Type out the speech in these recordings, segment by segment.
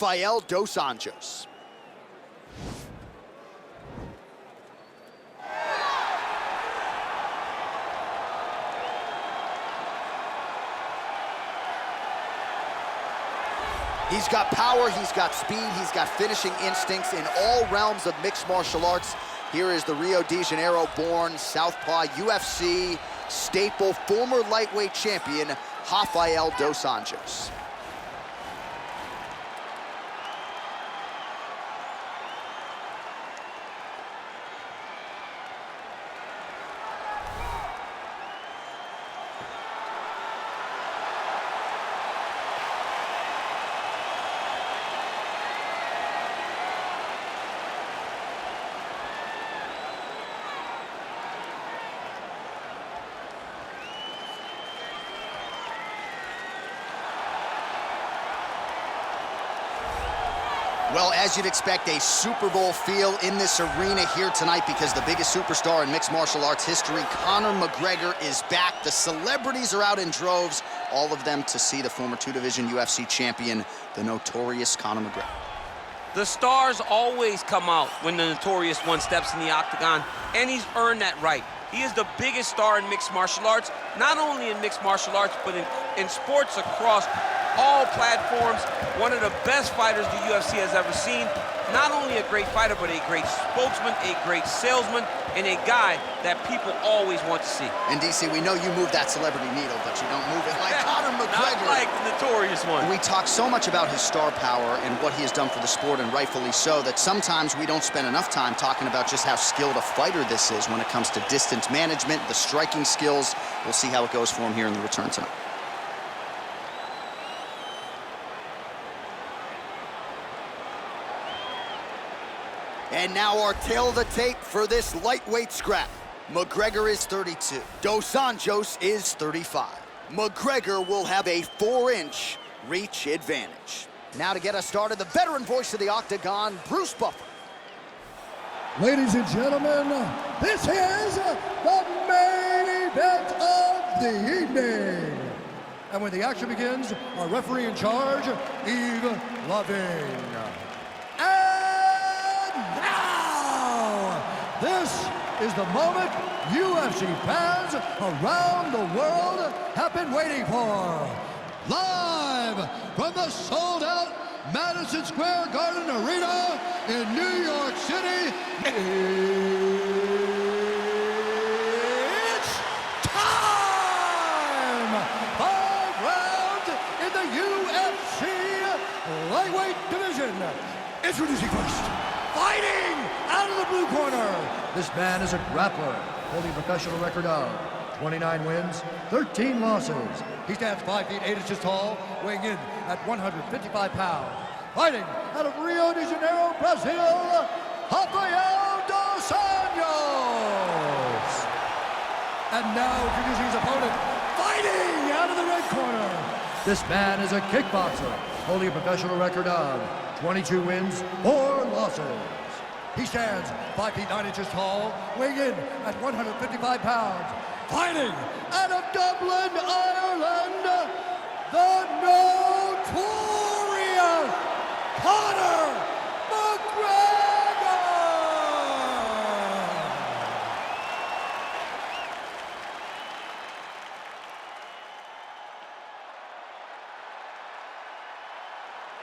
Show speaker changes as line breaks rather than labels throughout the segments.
Rafael Dos Anjos. He's got power, he's got speed, he's got finishing instincts in all realms of mixed martial arts. Here is the Rio de Janeiro-born Southpaw UFC staple, former lightweight champion, Rafael Dos Anjos. Well, as you'd expect, a Super Bowl feel in this arena here tonight because the biggest superstar in mixed martial arts history, Conor McGregor, is back. The celebrities are out in droves, all of them to see the former two-division UFC champion, the notorious Conor McGregor.
The stars always come out when the notorious one steps in the octagon, and he's earned that right. He is the biggest star in mixed martial arts, not only in mixed martial arts, but in sports across all platforms. One of the best fighters the UFC has ever seen. Not only a great fighter, but a great spokesman, a great salesman, and a guy that people always want to see.
And DC, we know you move that celebrity needle, but you don't move it like Conor McGregor.
Not like the notorious one.
We talk so much about his star power and what he has done for the sport, and rightfully so, that sometimes we don't spend enough time talking about just how skilled a fighter this is when it comes to distance management, the striking skills. We'll see how it goes for him here in the return tonight. And now our tail of the tape for this lightweight scrap. McGregor is 32. Dos Anjos is 35. McGregor will have a 4-inch reach advantage. Now to get us started, the veteran voice of the octagon, Bruce Buffer.
Ladies and gentlemen, this is the main event of the evening. And when the action begins, our referee in charge, Yves Lavigne. This is the moment UFC fans around the world have been waiting for. Live from the sold-out Madison Square Garden Arena in New York City, it's time! 5 rounds in the UFC lightweight division. Introducing first, fighting out of the blue corner. This man is a grappler, holding a professional record of 29 wins, 13 losses. He stands 5 feet 8 inches tall, weighing in at 155 pounds. Fighting out of Rio de Janeiro, Brazil, Rafael Dos Anjos. And now introducing his opponent, fighting out of the red corner. This man is a kickboxer, holding a professional record of 22 wins, 4 losses. He stands 5 feet 9 inches tall, weighing in at 155 pounds. Fighting out of Dublin, Ireland, the notorious Conor McGregor!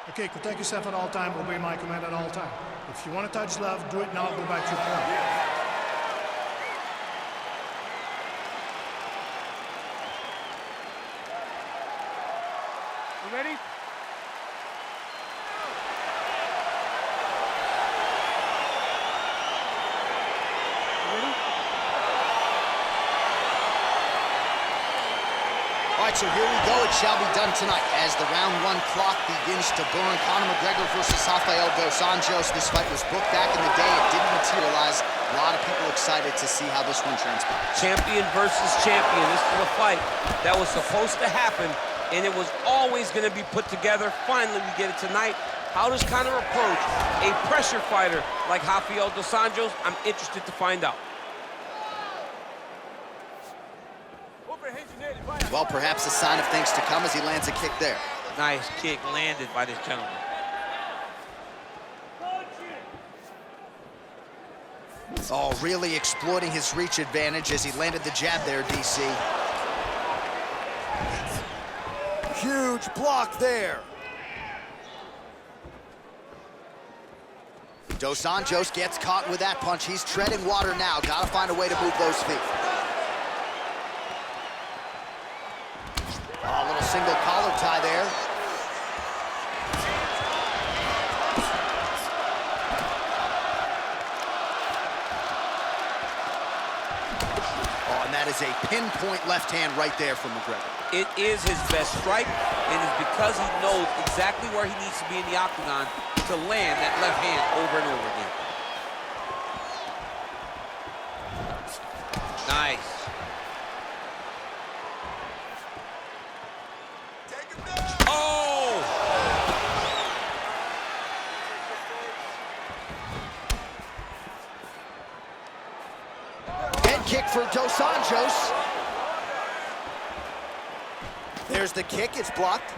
Okay, protect yourself at all time, obey my command at all time. If you want to touch left, do it now, go back to your point.
You ready?
All right, so here we go. It shall be done tonight as the round 1 clock begins to burn. Conor McGregor versus Rafael Dos Anjos. This fight was booked back in the day. It didn't materialize. A lot of people excited to see how this one transpires.
Champion versus champion. This is a fight that was supposed to happen, and it was always going to be put together. Finally, we get it tonight. How does Conor approach a pressure fighter like Rafael Dos Anjos? I'm interested to find out.
Well, perhaps a sign of things to come as he lands a kick there.
Nice kick landed by this gentleman.
Oh, really exploiting his reach advantage as he landed the jab there, DC. Huge block there. Dos Anjos gets caught with that punch. He's treading water now. Gotta find a way to move those feet. Oh, a little single collar tie there. Oh, and that is a pinpoint left hand right there from McGregor.
It is his best strike, and it's because he knows exactly where he needs to be in the octagon to land that left hand over and over again. Nice. Oh!
Head kick for Dos Anjos. There's the kick, it's blocked.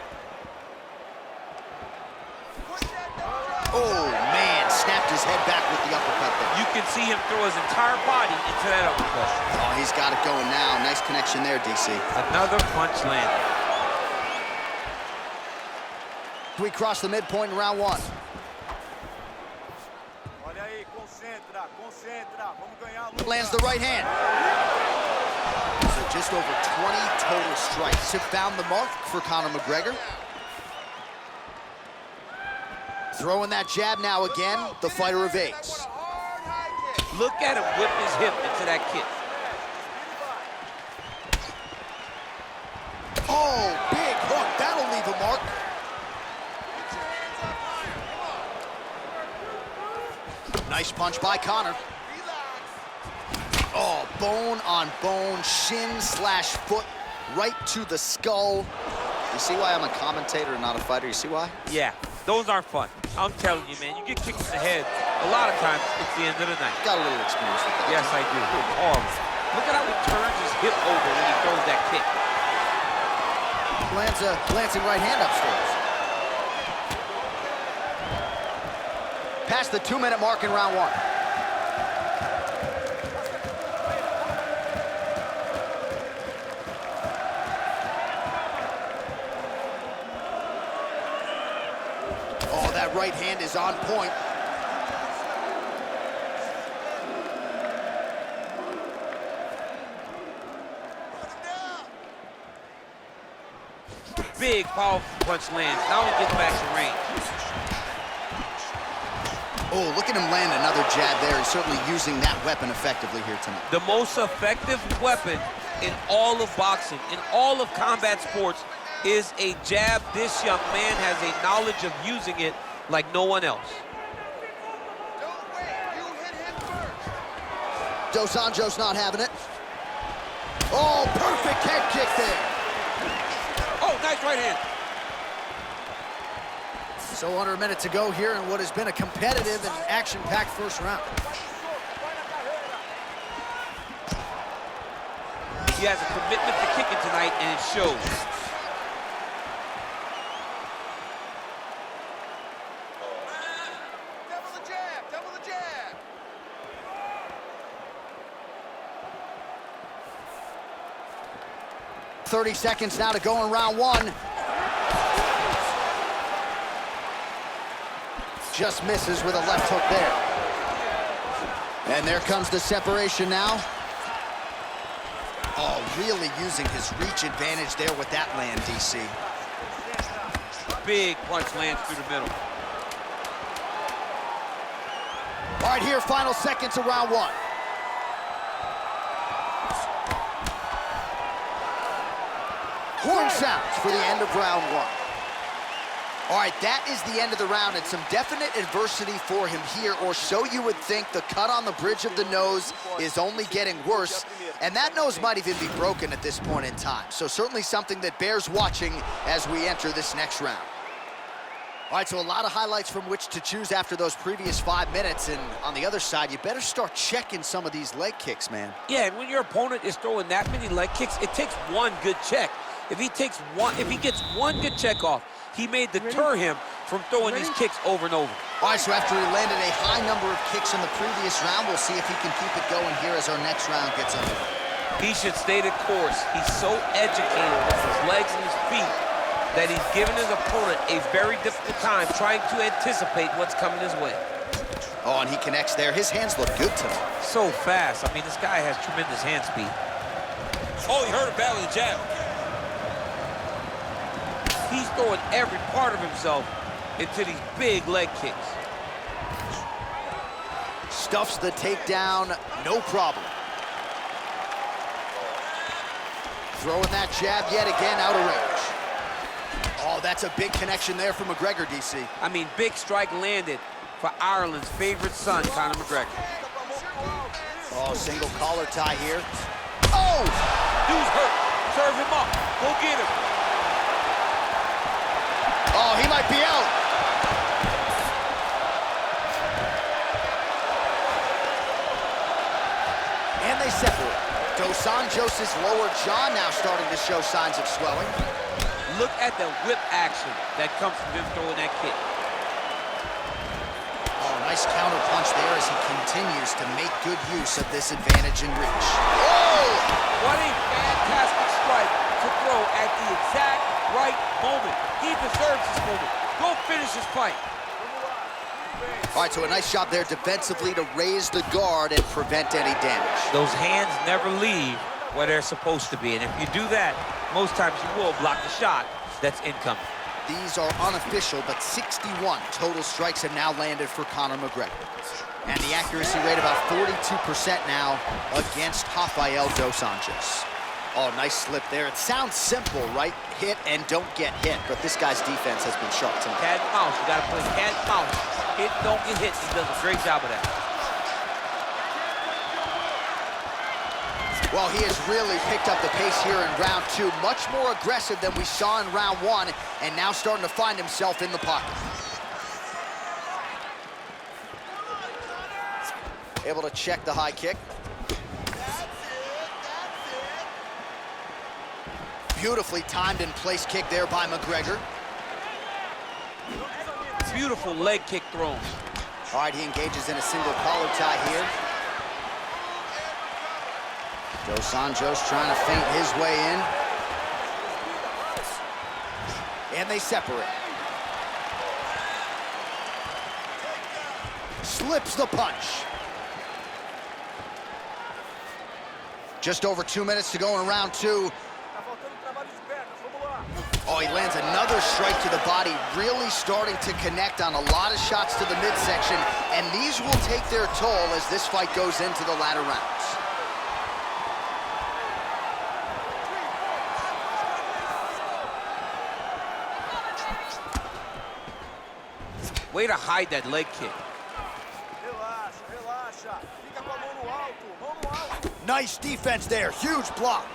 Oh, man, snapped his head back with the uppercut there.
You can see him throw his entire body into that uppercut.
Oh, he's got it going now. Nice connection there, DC.
Another punch landed.
We cross the midpoint in round one. Lands the right hand. So just over 20 total strikes have found the mark for Conor McGregor. Throwing that jab now again, the fighter evades.
Look at him whip his hip into that kick.
Oh, big hook, that'll leave a mark. Nice punch by Conor. Oh, bone on bone, shin slash foot, right to the skull. You see why I'm a commentator and not a fighter? You see why?
Yeah, those aren't fun. I'm telling you, man, you get kicked in the head, a lot of times it's the end of the night.
Got a little experience with that.
Yes, I do. Horrible. Look at how he turns his hip over when he throws that kick.
Lands a glancing right hand upstairs. Past the 2-minute mark in round one. Oh, that right hand is on point.
Big, powerful punch lands. Now he gets back to range.
Oh, look at him land another jab there. He's certainly using that weapon effectively here tonight.
The most effective weapon in all of boxing, in all of combat sports, is a jab. This young man has a knowledge of using it like no one else.
Dos Anjos not having it. Oh, perfect head kick there.
Oh, nice right hand.
So under a minute to go here in what has been a competitive and action-packed first round.
He has a commitment to kicking tonight, and it shows.
Double the jab, double the jab.
.30 seconds now to go in round one. Just misses with a left hook there. And there comes the separation now. Oh, really using his reach advantage there with that land, DC.
Big punch lands through the middle.
All right, here, final seconds of round one. Horn sounds for the end of round one. All right, that is the end of the round, and some definite adversity for him here, or so you would think. The cut on the bridge of the nose is only getting worse, and that nose might even be broken at this point in time. So certainly something that bears watching as we enter this next round. All right, so a lot of highlights from which to choose after those previous 5 minutes, and on the other side, you better start checking some of these leg kicks, man.
Yeah, and when your opponent is throwing that many leg kicks, it takes one good check. If he gets one good check off, he may deter him from throwing these kicks over and over.
All right, so after he landed a high number of kicks in the previous round, we'll see if he can keep it going here as our next round gets underway.
He should stay the course. He's so educated with his legs and his feet that he's given his opponent a very difficult time trying to anticipate what's coming his way.
Oh, and he connects there. His hands look good tonight.
So fast. I mean, this guy has tremendous hand speed. Oh, he hurt a battle with the jab. He's throwing every part of himself into these big leg kicks.
Stuffs the takedown, no problem. Throwing that jab yet again out of range. Oh, that's a big connection there for McGregor, DC.
I mean, big strike landed for Ireland's favorite son, Conor McGregor.
Oh, single collar tie here. Oh!
Dude's hurt. Serve him up. Go get him.
Oh, he might be out. And they separate. Dos Anjos' lower jaw now starting to show signs of swelling.
Look at the whip action that comes from him throwing that kick.
Oh, nice counter punch there as he continues to make good use of this advantage in reach. Oh!
What a fantastic strike to throw at the exact right moment. He deserves this moment. Go finish his fight.
All right, so a nice job there defensively to raise the guard and prevent any damage.
Those hands never leave where they're supposed to be. And if you do that, most times you will block the shot that's incoming.
These are unofficial, but 61 total strikes have now landed for Conor McGregor. And the accuracy rate about 42% now against Rafael Dos Anjos. Oh, nice slip there. It sounds simple, right? Hit and don't get hit, but this guy's defense has been sharp tonight.
Cat and mouse. You got to play cat and mouse. Hit, don't get hit. He does a great job of that.
Well, he has really picked up the pace here in round two. Much more aggressive than we saw in round one, and now starting to find himself in the pocket. Able to check the high kick. Beautifully timed and placed kick there by McGregor.
Beautiful leg kick thrown.
All right, he engages in a single collar tie here. Dos Anjos trying to feint his way in. And they separate. Slips the punch. Just over 2 minutes to go in round two. Oh, he lands another strike to the body, really starting to connect on a lot of shots to the midsection, and these will take their toll as this fight goes into the latter rounds.
Way to hide that leg kick.
Nice defense there, huge block.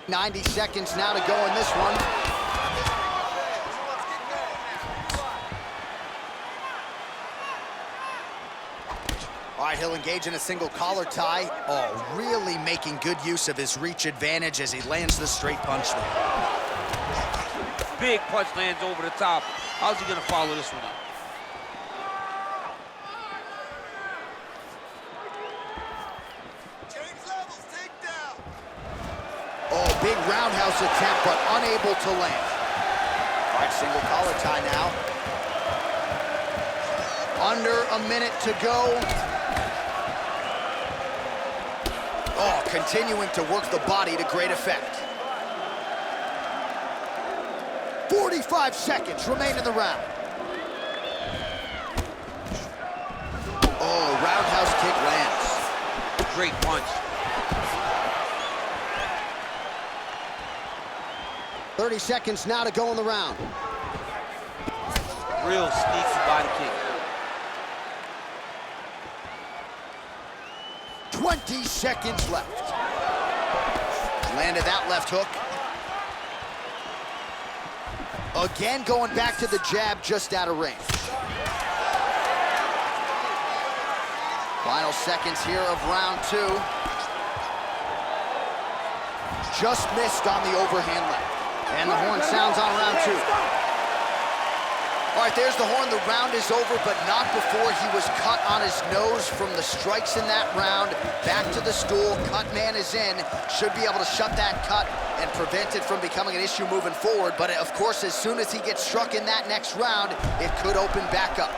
90 seconds now to go in this one. All right, he'll engage in a single collar tie. Oh, really making good use of his reach advantage as he lands the straight punch there.
Big punch lands over the top. How's he gonna follow this one up?
Oh, big roundhouse attempt, but unable to land. All right, single collar tie now. Under a minute to go. Oh, continuing to work the body to great effect. 45 seconds remain in the round. Oh, roundhouse kick lands.
Great punch.
30 seconds now to go in the round.
Real sneaky body kick.
20 seconds left. Landed that left hook. Again, going back to the jab, just out of range. Final seconds here of round two. just missed on the overhand left. And the horn sounds on round 2. All right, there's the horn. The round is over, but not before he was cut on his nose from the strikes in that round. Back to the stool. Cut man is in. Should be able to shut that cut and prevent it from becoming an issue moving forward. But, of course, as soon as he gets struck in that next round, it could open back up.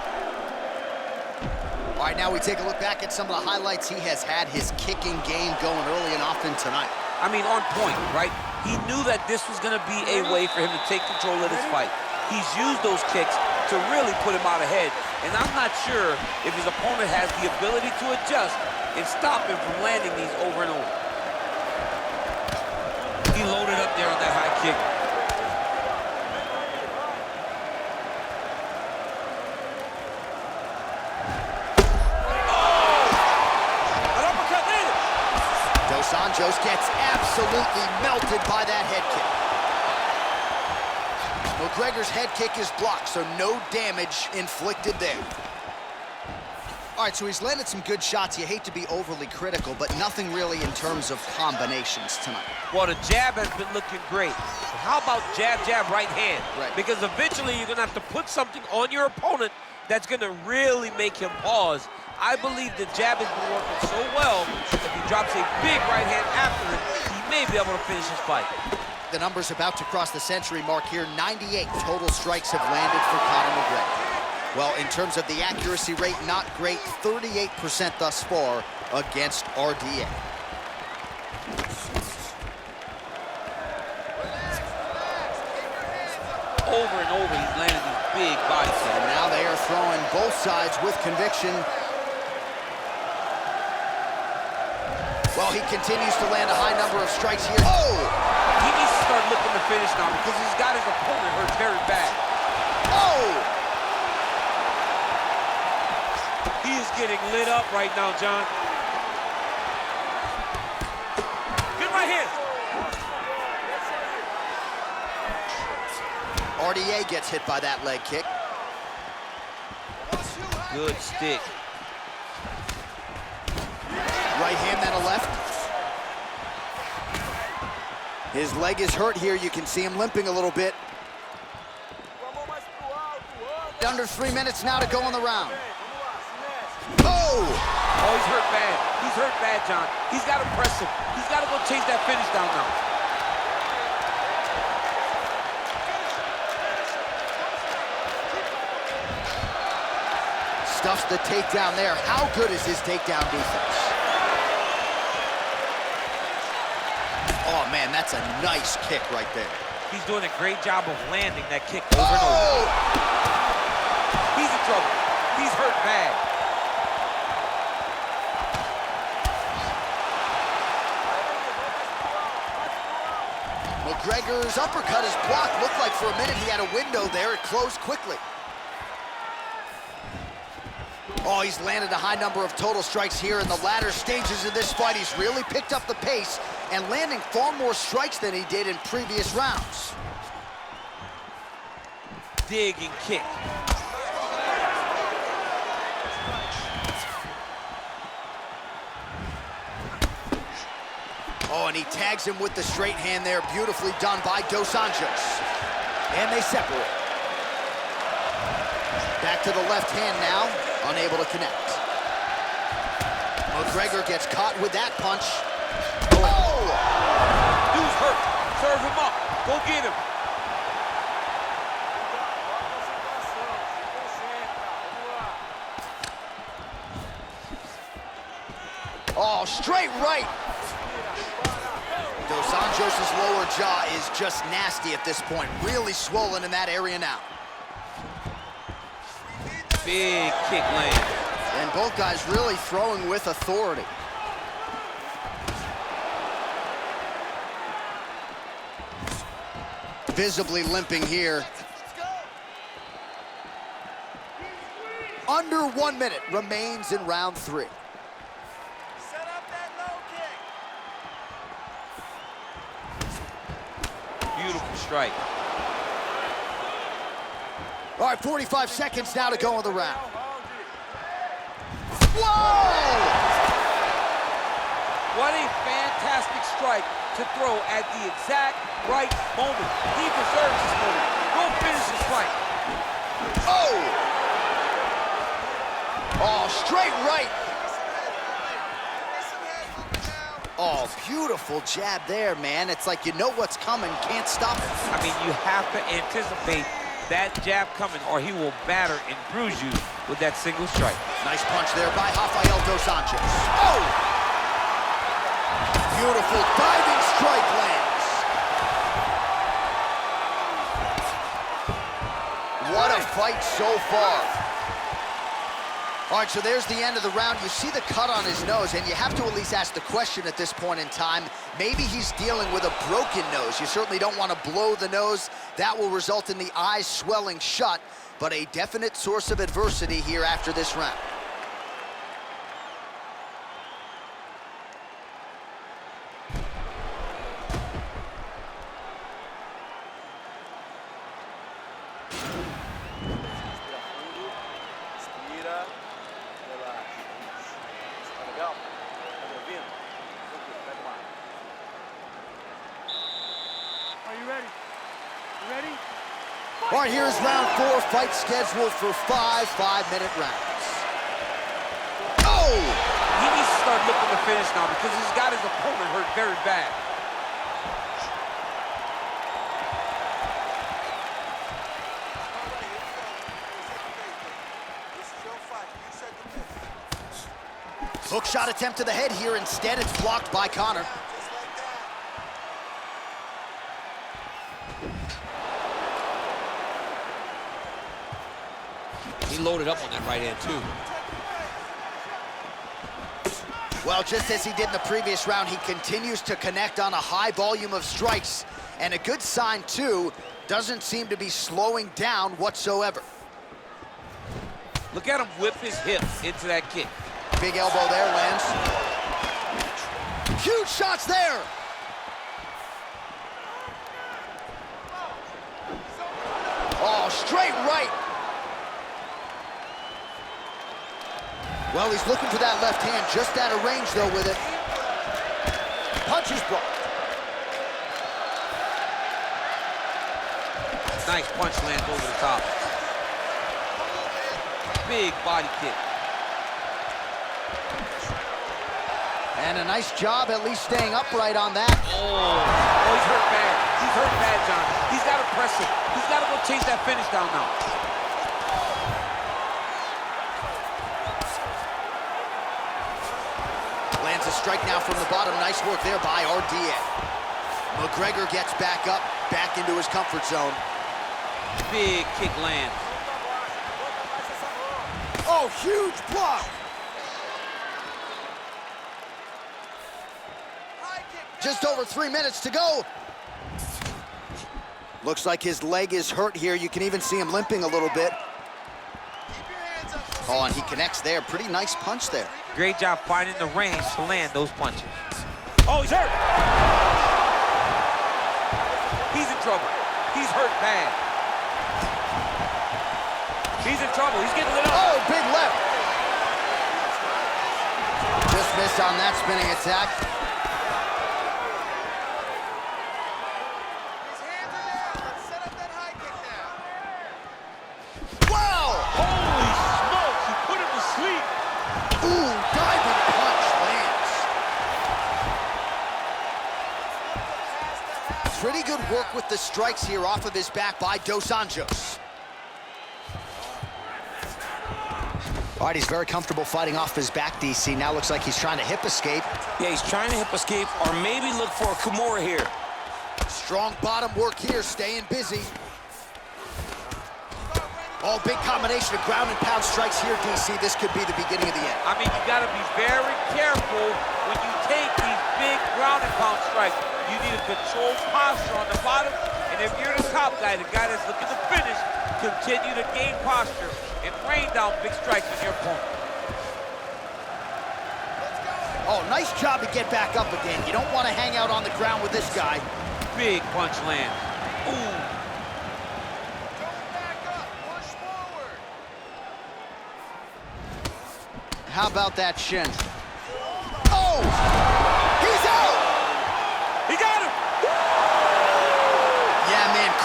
All right, now we take a look back at some of the highlights. He has had his kicking game going early and often tonight.
I mean, on point, right? He knew that this was going to be a way for him to take control of this fight. He's used those kicks to really put him out ahead. And I'm not sure if his opponent has the ability to adjust and stop him from landing these over and over. He loaded up there on that high kick.
Dos Anjos gets absolutely melted by that head kick. McGregor's head kick is blocked, so no damage inflicted there. All right, so he's landed some good shots. You hate to be overly critical, but nothing really in terms of combinations tonight.
Well, the jab has been looking great. But how about jab, jab, right hand?
Right.
Because eventually you're going to have to put something on your opponent that's going to really make him pause. I believe the jab has been working so well, if he drops a big right hand after it, he may be able to finish his fight.
The number's about to cross the century mark here. 98 total strikes have landed for Conor McGregor. Well, in terms of the accuracy rate, not great. 38% thus far against RDA.
Over and over, he's landed these big body shots.
And now they are throwing both sides with conviction. Well, he continues to land a high number of strikes here. Oh!
He needs to start looking to finish now because he's got his opponent hurt very bad.
Oh!
He is getting lit up right now, John. Good right hand.
RDA gets hit by that leg kick.
Good stick.
Right hand, then a left. His leg is hurt here. You can see him limping a little bit. Under 3 minutes now to go in the round. Oh!
Oh, he's hurt bad. He's hurt bad, John. He's got to press him. He's got to go chase that finish down now.
Stuffs the takedown there. How good is his takedown defense? Oh, man, that's a nice kick right there.
He's doing a great job of landing that kick over and over. He's in trouble. He's hurt bad.
McGregor's uppercut is blocked. Looked like for a minute he had a window there. It closed quickly. Oh, he's landed a high number of total strikes here in the latter stages of this fight. He's really picked up the pace and landing far more strikes than he did in previous rounds.
Dig and kick.
Oh, and he tags him with the straight hand there. Beautifully done by Dos Anjos. And they separate. Back to the left hand now. Unable to connect. McGregor gets caught with that punch. Oh!
Dude's hurt. Serve him up. Go get him.
Oh, straight right. Dos Anjos' lower jaw is just nasty at this point. Really swollen in that area now.
Big kick land.
And both guys really throwing with authority. Visibly limping here. Under 1 minute remains in round 3.
Set up that low kick.
Beautiful strike.
All right, 45 seconds now to go in the round. Whoa!
What a fantastic strike to throw at the exact right moment. He deserves this moment. Go finish this fight.
Oh! Oh, straight right. Oh, beautiful jab there, man. It's like you know what's coming, can't stop it.
I mean, you have to anticipate that jab coming or he will batter and bruise you with that single strike.
Nice punch there by Rafael Dos Anjos. Oh! Beautiful diving strike lands. What a fight so far. All right, so there's the end of the round. You see the cut on his nose, and you have to at least ask the question at this point in time. Maybe he's dealing with a broken nose. You certainly don't want to blow the nose. That will result in the eyes swelling shut, but a definite source of adversity here after this round. All right, here's round 4, fight scheduled for 5 5-minute rounds. Oh!
He needs to start looking to finish now because he's got his opponent hurt very bad.
Hook shot attempt to the head here. Instead, it's blocked by Conor.
He loaded up on that right hand, too.
Well, just as he did in the previous round, he continues to connect on a high volume of strikes. And a good sign, too, doesn't seem to be slowing down whatsoever.
Look at him whip his hips into that kick.
Big elbow there, lands. Huge shots there. Oh, straight right. Well, he's looking for that left hand, just out of range, though, with it. Punches blocked.
Nice punch lands over the top. Big body kick.
And a nice job at least staying upright on that.
Oh, he's hurt bad. He's hurt bad, John. He's got to press it. He's got to go chase that finish down now.
Lands a strike now from the bottom. Nice work there by RDA. McGregor gets back up, back into his comfort zone.
Big kick lands.
Oh, huge block. Just over 3 minutes to go. Looks like his leg is hurt here. You can even see him limping a little bit. Oh, and he connects there. Pretty nice punch there.
Great job finding the range to land those punches. Oh, he's hurt. He's in trouble. He's hurt bad. He's in trouble. He's getting lit up.
Oh, big left. Just missed on that spinning attack.
His hands are down. Let's set up that high kick now.
Wow!
Holy smokes, he put him to sleep.
Ooh, diving punch lands. Pretty good work with the strikes here off of his back by Dos Anjos. All right, he's very comfortable fighting off his back, DC. Now looks like he's trying to hip escape.
Yeah, he's trying to hip escape or maybe look for a Kimura here.
Strong bottom work here, staying busy. Oh, big combination of ground and pound strikes here, DC. This could be the beginning of the end.
I mean, you got to be very careful when you take these big ground and pound strikes. You need a controlled posture on the bottom, and if you're the top guy, the guy that's looking to finish, continue to gain posture and rain down big strikes on your opponent.
Oh, nice job to get back up again. You don't want to hang out on the ground with this guy.
Big punch land. Ooh.
Going back up. Push forward.
How about that shin? Oh! He's out!
He got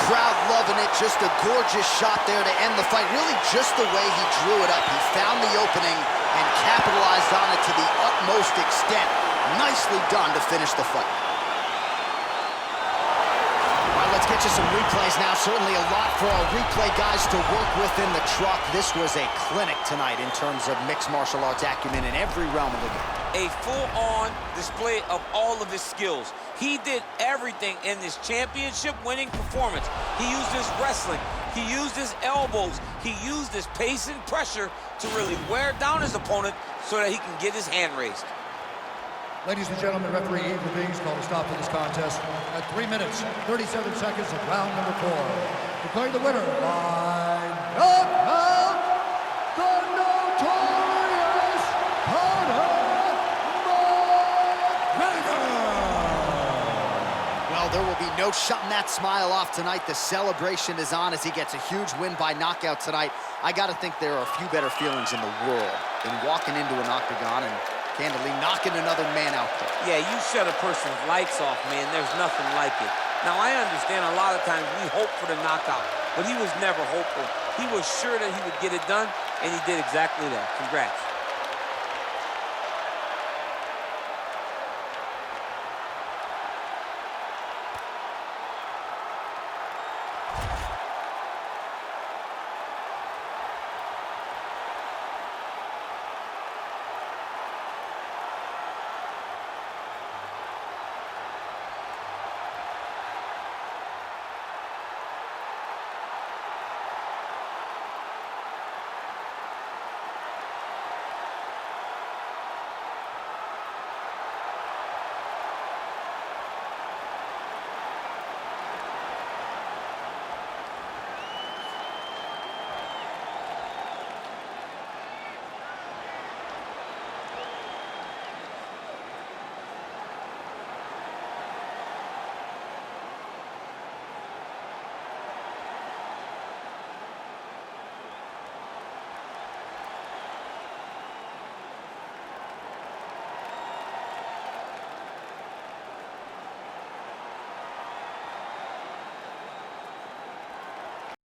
crowd loving it. Just a gorgeous shot there to end the fight. Really just the way he drew it up. He found the opening and capitalized on it to the utmost extent. Nicely done to finish the fight. All right, let's get you some replays now. Certainly a lot for our replay guys to work with in the truck. This was a clinic tonight in terms of mixed martial arts acumen in every realm of the game.
A full-on display of all of his skills. He did everything in this championship-winning performance. He used his wrestling. He used his elbows. He used his pace and pressure to really wear down his opponent so that he can get his hand raised.
Ladies and gentlemen, referee Eve Levines called a stop to this contest at 3 minutes, 37 seconds of round number 4. Declaring the winner by knockout, the notorious Conor McGregor.
Well, there will be no shutting that smile off tonight. The celebration is on as he gets a huge win by knockout tonight. I got to think there are a few better feelings in the world than walking into an octagon and candidly knocking another man out there.
Yeah, you shut a person's lights off, man. There's nothing like it. Now, I understand a lot of times we hope for the knockout, but he was never hopeful. He was sure that he would get it done, and he did exactly that. Congrats.